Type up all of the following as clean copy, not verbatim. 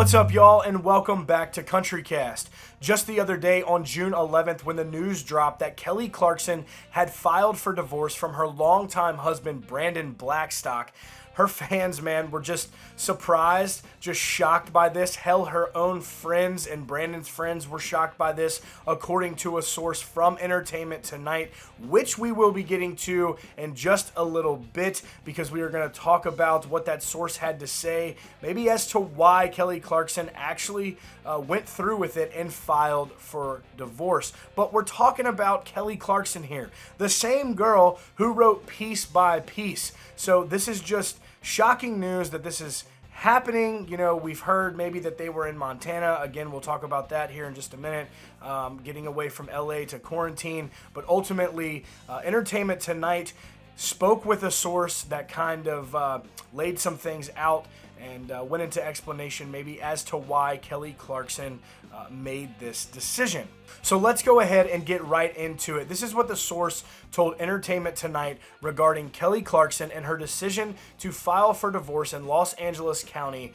What's up, y'all, and welcome back to CountryCast. Just the other day on June 11th, when the news dropped that Kelly Clarkson had filed for divorce from her longtime husband, Brandon Blackstock, her fans, man, were just surprised, just shocked by this. Hell, her own friends and Brandon's friends were shocked by this, according to a source from Entertainment Tonight, which we will be getting to in just a little bit, because we are going to talk about what that source had to say, maybe as to why Kelly Clarkson actually went through with it and filed for divorce. But we're talking about Kelly Clarkson here, the same girl who wrote Piece by Piece. So this is just shocking news that this is happening. You know, we've heard maybe that they were in Montana. Again, we'll talk about that here in just a minute, getting away from LA to quarantine. But ultimately, Entertainment Tonight spoke with a source that kind of laid some things out and went into explanation maybe as to why Kelly Clarkson made this decision. So let's go ahead and get right into it. This is what the source told Entertainment Tonight regarding Kelly Clarkson and her decision to file for divorce in Los Angeles County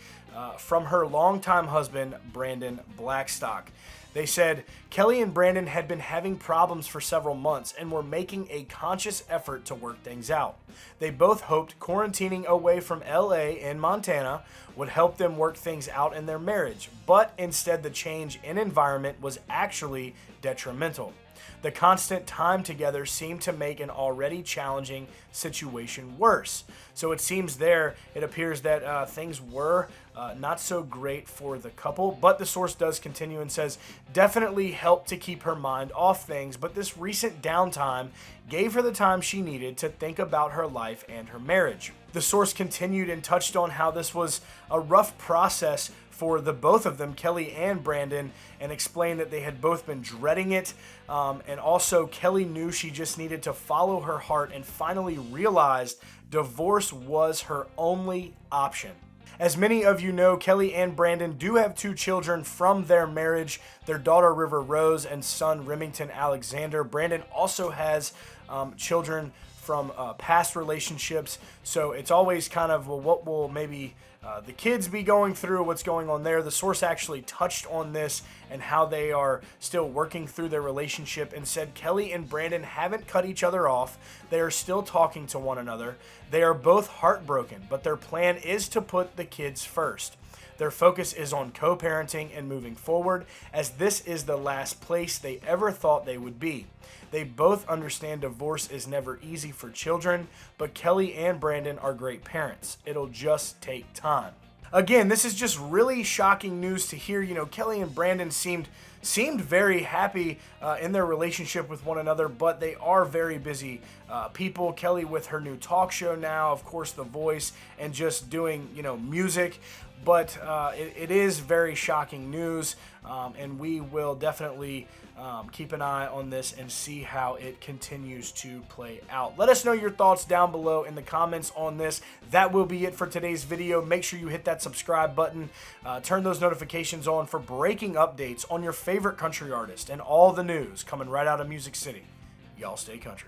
from her longtime husband, Brandon Blackstock. They said, Kelly and Brandon had been having problems for several months and were making a conscious effort to work things out. They both hoped quarantining away from LA in Montana would help them work things out in their marriage, but instead the change in environment was actually detrimental. The constant time together seemed to make an already challenging situation worse. So it seems there, it appears that things were not so great for the couple, but the source does continue and says, definitely helped to keep her mind off things, but this recent downtime gave her the time she needed to think about her life and her marriage. The source continued and touched on how this was a rough process for the both of them, Kelly and Brandon, and explained that they had both been dreading it. And also, Kelly knew she just needed to follow her heart and finally realized divorce was her only option. As many of you know, Kelly and Brandon do have two children from their marriage, their daughter River Rose and son Remington Alexander. Brandon also has children from past relationships, so it's always kind of, well, what will maybe the kids be going through, what's going on there. The source actually touched on this and how they are still working through their relationship and said Kelly and Brandon haven't cut each other off. They are still talking to one another. They are both heartbroken, but their plan is to put the kids first. Their focus is on co-parenting and moving forward, as this is the last place they ever thought they would be. They both understand divorce is never easy for children, but Kelly and Brandon are great parents. It'll just take time. Again, this is just really shocking news to hear. You know, Kelly and Brandon seemed very happy in their relationship with one another, but they are very busy people. Kelly with her new talk show now, of course, The Voice, and just doing, you know, music. But it is very shocking news, and we will definitely keep an eye on this and see how it continues to play out. Let us know your thoughts down below in the comments on this. That will be it for today's video. Make sure you hit that subscribe button. Turn those notifications on for breaking updates on your favorite country artist and all the news coming right out of Music City. Y'all stay country.